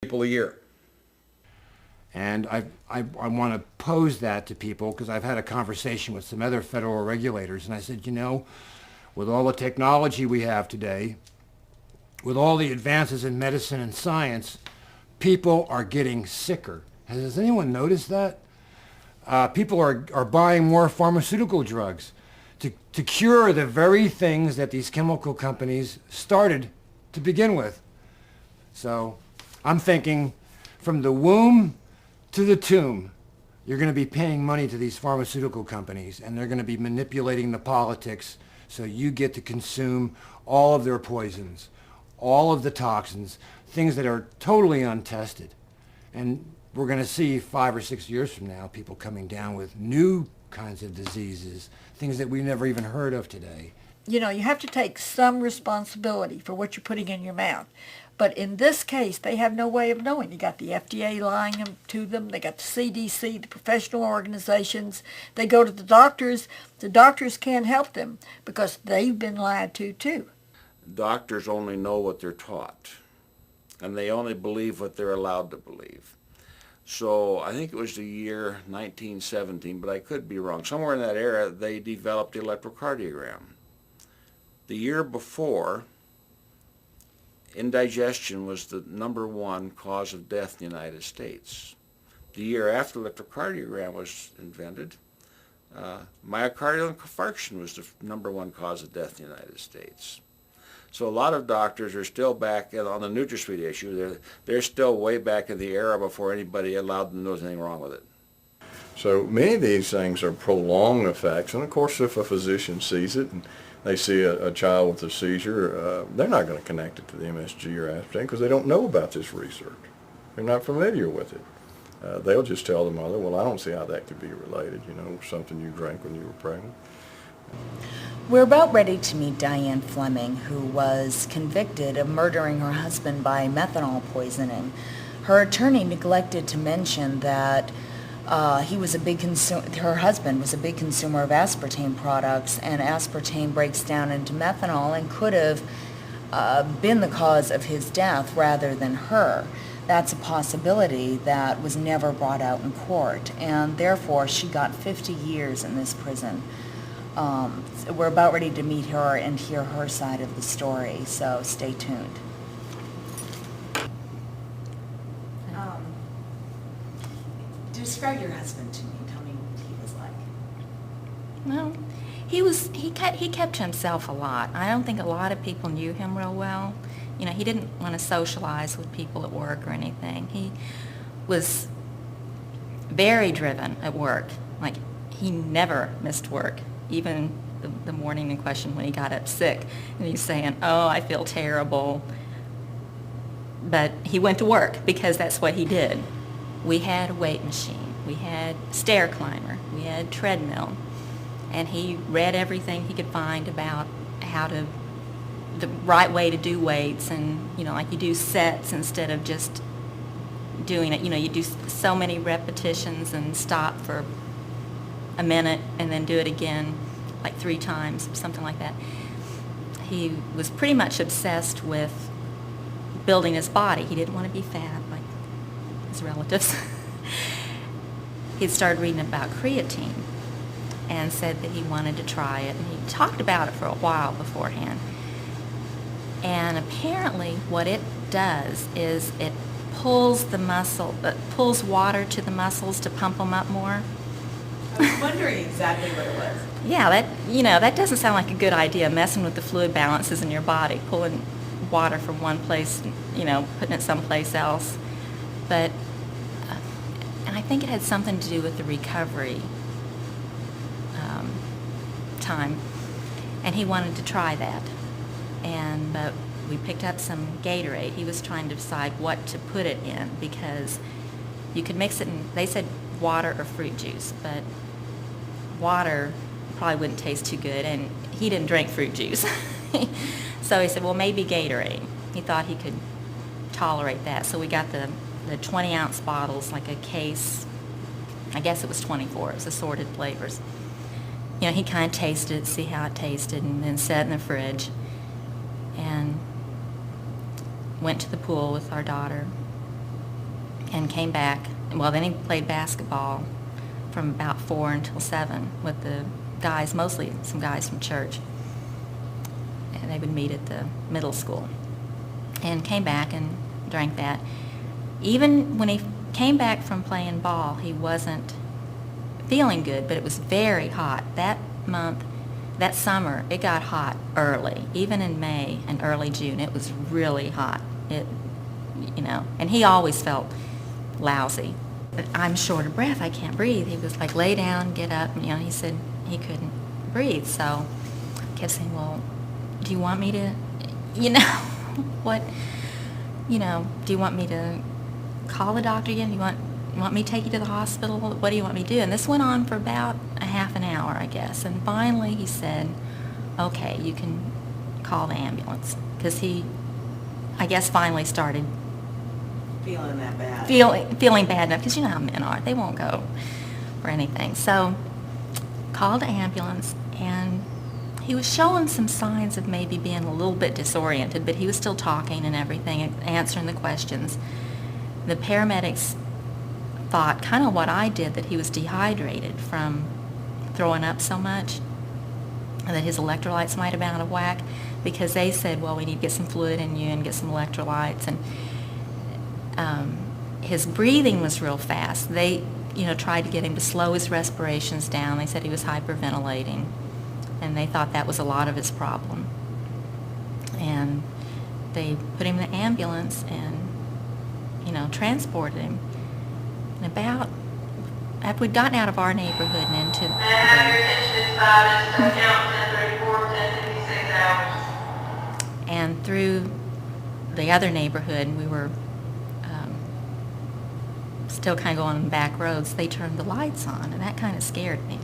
people a year. And I want to pose that to people because I've had a conversation with some other federal regulators, and I said, you know, with all the technology we have today, with all the advances in medicine and science, people are getting sicker. Has anyone noticed that? People are buying more pharmaceutical drugs to cure the very things that these chemical companies started to begin with. So I'm thinking from the womb to the tomb, you're going to be paying money to these pharmaceutical companies, and they're going to be manipulating the politics so you get to consume all of their poisons, all of the toxins, things that are totally untested. And we're going to see 5 or 6 years from now people coming down with new kinds of diseases, things that we've never even heard of today. You know, you have to take some responsibility for what you're putting in your mouth. But in this case, they have no way of knowing. You got the FDA lying to them. They got the CDC, the professional organizations. They go to the doctors. The doctors can't help them because they've been lied to too. Doctors only know what they're taught, and they only believe what they're allowed to believe. So I think it was the year 1917, but I could be wrong. Somewhere in that era, they developed the electrocardiogram. The year before, indigestion was the #1 cause of death in the United States. The year after electrocardiogram was invented, myocardial infarction was the #1 cause of death in the United States. So a lot of doctors are still back on the Nutra-sweet issue. They're still way back in the era before anybody allowed them to know anything wrong with it. So many of these things are prolonged effects, and of course if a physician sees it and they see a child with a seizure, they're not going to connect it to the MSG or aspartame because they don't know about this research. They're not familiar with it. They'll just tell the mother, well, I don't see how that could be related, you know, something you drank when you were pregnant. We're about ready to meet Diane Fleming, who was convicted of murdering her husband by methanol poisoning. Her attorney neglected to mention that her husband was a big consumer of aspartame products, and aspartame breaks down into methanol and could have been the cause of his death rather than her. That's a possibility that was never brought out in court, and therefore she got 50 years in this prison. We're about ready to meet her and hear her side of the story, so stay tuned. Describe your husband to me. Tell me what he was like. Well, he kept to himself a lot. I don't think a lot of people knew him real well. You know, he didn't want to socialize with people at work or anything. He was very driven at work. Like, he never missed work, even the morning in question when he got up sick. And he's saying, oh, I feel terrible. But he went to work because that's what he did. We had a weight machine, we had stair climber, we had treadmill, and he read everything he could find about the right way to do weights, and, you know, like you do sets instead of just doing it. You know, you do so many repetitions and stop for a minute and then do it again like 3 times, something like that. He was pretty much obsessed with building his body. He didn't want to be fat like his relatives. He started reading about creatine and said that he wanted to try it, and he talked about it for a while beforehand. And apparently what it does is it pulls pulls water to the muscles to pump them up more. I was wondering exactly what it was. Yeah, that doesn't sound like a good idea, messing with the fluid balances in your body, pulling water from one place, you know, putting it someplace else. But, and I think it had something to do with the recovery time, and he wanted to try that. But we picked up some Gatorade. He was trying to decide what to put it in because you could mix it in, they said water or fruit juice, but water probably wouldn't taste too good, and he didn't drink fruit juice. So he said, well, maybe Gatorade. He thought he could tolerate that. So we got the 20-ounce bottles, like a case. I guess it was 24. It was assorted flavors. You know, he kind of tasted it, see how it tasted, and then set it in the fridge. And went to the pool with our daughter and came back. Well, then he played basketball from about 4 until 7 with the guys, mostly some guys from church. And they would meet at the middle school. And came back and drank that. Even when he came back from playing ball, he wasn't feeling good, but it was very hot. That month, that summer, it got hot early. Even in May and early June, it was really hot. And he always felt lousy. But I'm short of breath, I can't breathe. He was like, lay down, get up. He said he couldn't breathe. So I kept saying, well, do you want me to, what, do you want me to call the doctor again? Do you want me to take you to the hospital? What do you want me to do? And this went on for about a half an hour, I guess. And finally he said, okay, you can call the ambulance. Because he, I guess, finally started Feeling that bad. Feeling bad enough, because you know how men are. They won't go for anything. So called the ambulance, and he was showing some signs of maybe being a little bit disoriented, but he was still talking and everything, and answering the questions. The paramedics thought, kind of what I did, that he was dehydrated from throwing up so much, and that his electrolytes might have been out of whack, because they said, well, we need to get some fluid in you and get some electrolytes. And his breathing was real fast. They, tried to get him to slow his respirations down. They said he was hyperventilating, and they thought that was a lot of his problem. And they put him in the ambulance and, transported him. And after we'd gotten out of our neighborhood and into and through the other neighborhood, we were still kind of going on the back roads. They turned the lights on, and that kind of scared me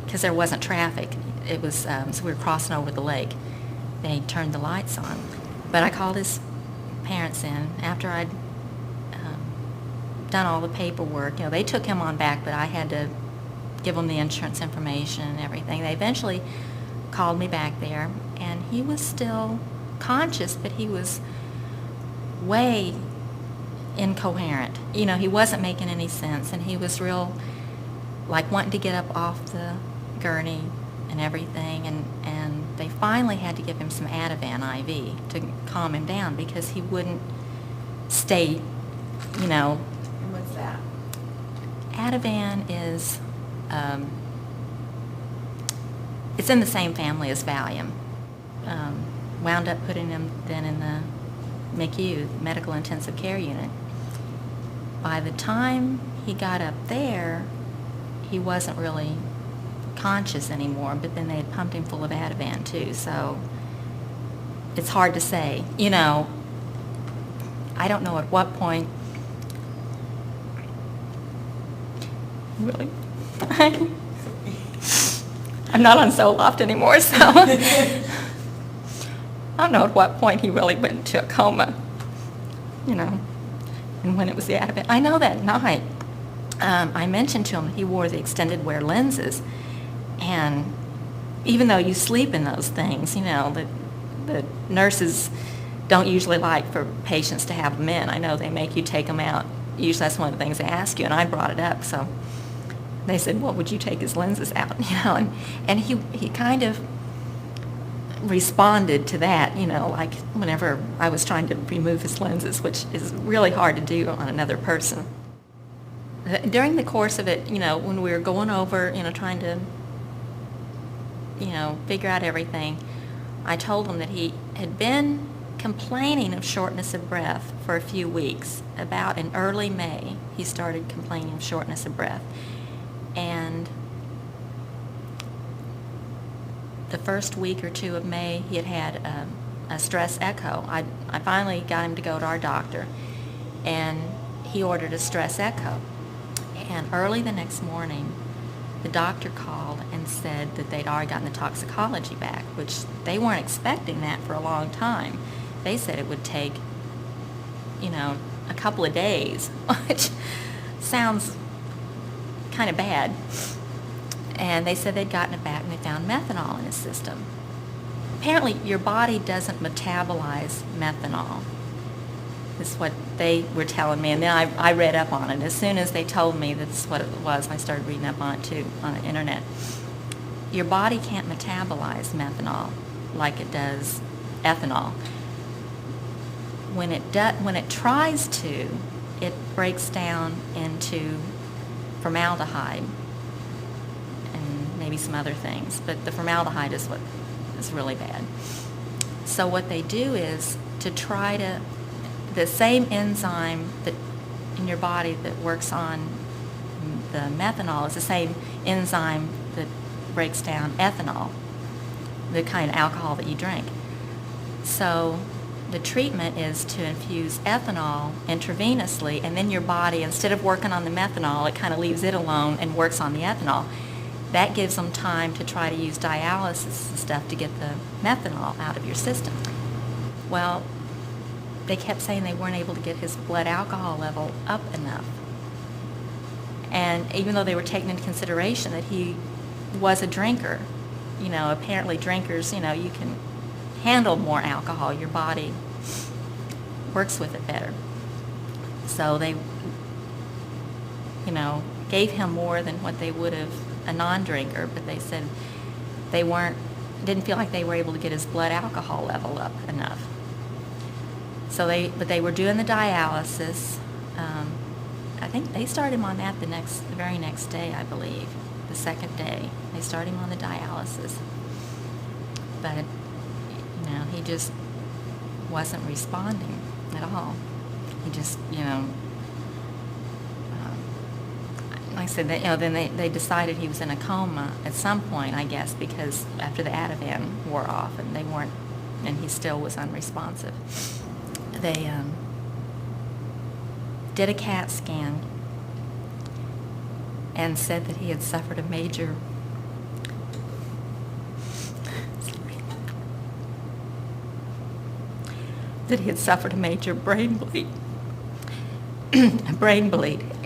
because there wasn't traffic. It was so we were crossing over the lake. They turned the lights on, but I called his parents in after I'd done all the paperwork. They took him on back, but I had to give them the insurance information and everything. They eventually called me back there, and he was still conscious, but he was way incoherent. He wasn't making any sense, and he was real, like, wanting to get up off the gurney and everything, and they finally had to give him some Ativan IV to calm him down, because he wouldn't stay, And what's that? Ativan is, it's in the same family as Valium. Wound up putting him then in the MICU, Medical Intensive Care Unit. By the time he got up there, he wasn't really conscious anymore, but then they had pumped him full of Ativan too, so it's hard to say. I don't know at what point, really, I'm not on Zoloft anymore, so I don't know at what point he really went into a coma, and when it was the Ativan. I know that night I mentioned to him that he wore the extended wear lenses, and even though you sleep in those things, the nurses don't usually like for patients to have them in. I know they make you take them out. Usually that's one of the things they ask you, and I brought it up, so they said, well, would you take his lenses out? And he kind of responded to that, like whenever I was trying to remove his lenses, which is really hard to do on another person. During the course of it, when we were going over, trying to, figure out everything, I told him that he had been complaining of shortness of breath for a few weeks. About in early May, he started complaining of shortness of breath. And the first week or two of May, he had a stress echo. I finally got him to go to our doctor, and he ordered a stress echo. And early the next morning, the doctor called and said that they'd already gotten the toxicology back, which they weren't expecting that for a long time. They said it would take, a couple of days, which sounds kind of bad. And they said they'd gotten it back, and they found methanol in his system. Apparently, your body doesn't metabolize methanol. is what they were telling me. And then I read up on it. As soon as they told me that's what it was, I started reading up on it too, on the internet. Your body can't metabolize methanol like it does ethanol. When it tries to, it breaks down into formaldehyde and maybe some other things, but the formaldehyde is what is really bad. So what they do is to try to, the same enzyme that in your body that works on the methanol is the same enzyme that breaks down ethanol, the kind of alcohol that you drink. So the treatment is to infuse ethanol intravenously, and then your body, instead of working on the methanol, it kind of leaves it alone and works on the ethanol. That gives them time to try to use dialysis and stuff to get the methanol out of your system. Well, they kept saying they weren't able to get his blood alcohol level up enough. And even though they were taking into consideration that he was a drinker, you know, apparently drinkers, you know, you can handle more alcohol, your body works with it better. So they, you know, gave him more than what they would have a non-drinker, but they said they didn't feel like they were able to get his blood alcohol level up enough. So they were doing the dialysis. I think they started him on that the very next day, I believe, the second day. They started him on the dialysis. But, you know, he just wasn't responding at all. He just, you know, like I said, then they decided he was in a coma at some point, I guess, because after the Ativan wore off and he still was unresponsive. They did a CAT scan and said that he had suffered a major brain bleed.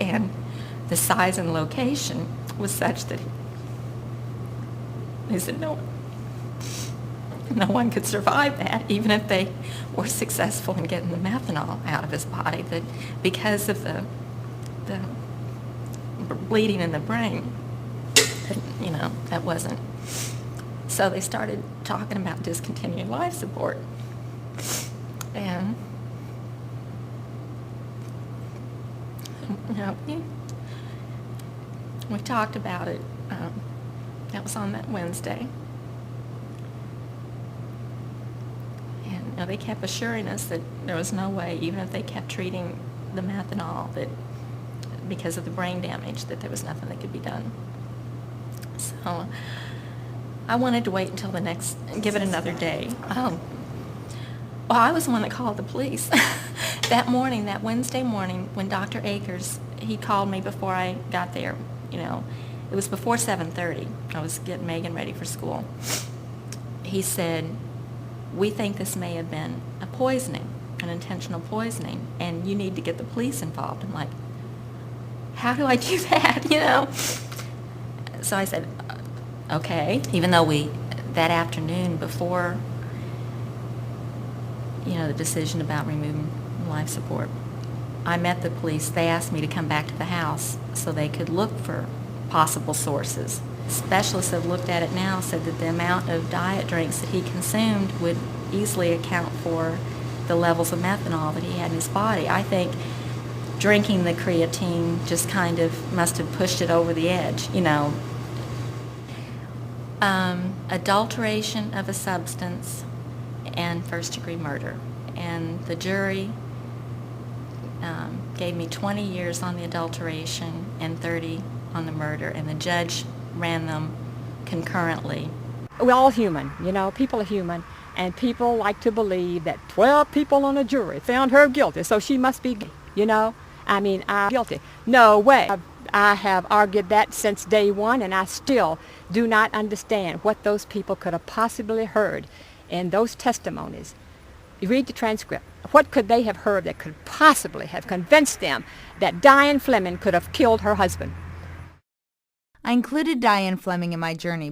And the size and location was such that he said no one could survive that, even if they were successful in getting the methanol out of his body, that because of the bleeding in the brain, that, you know, that wasn't. So they started talking about discontinued life support. And, you know, we talked about it. That was on that Wednesday. And, you know, they kept assuring us that there was no way, even if they kept treating the methanol, that because of the brain damage, that there was nothing that could be done. So I wanted to wait until give it another day. Well, I was the one that called the police. That morning, that Wednesday morning, when Dr. Akers, he called me before I got there, you know, it was before 7:30. I was getting Megan ready for school. He said, "We think this may have been a poisoning, an intentional poisoning, and you need to get the police involved." I'm like, how do I do that, you know? So I said, okay, even though that afternoon before, you know, the decision about removing life support, I met the police. They asked me to come back to the house so they could look for possible sources. Specialists have looked at it now, said that the amount of diet drinks that he consumed would easily account for the levels of methanol that he had in his body. I think drinking the creatine just kind of must have pushed it over the edge, you know. Adulteration of a substance and first-degree murder. And the jury gave me 20 years on the adulteration and 30 on the murder, and the judge ran them concurrently. We're all human, you know, people are human, and people like to believe that 12 people on a jury found her guilty, so she must be, you know, I mean, I'm guilty. No way. I have argued that since day one, and I still do not understand what those people could have possibly heard in those testimonies. You read the transcript. What could they have heard that could possibly have convinced them that Diane Fleming could have killed her husband? I included Diane Fleming in my journey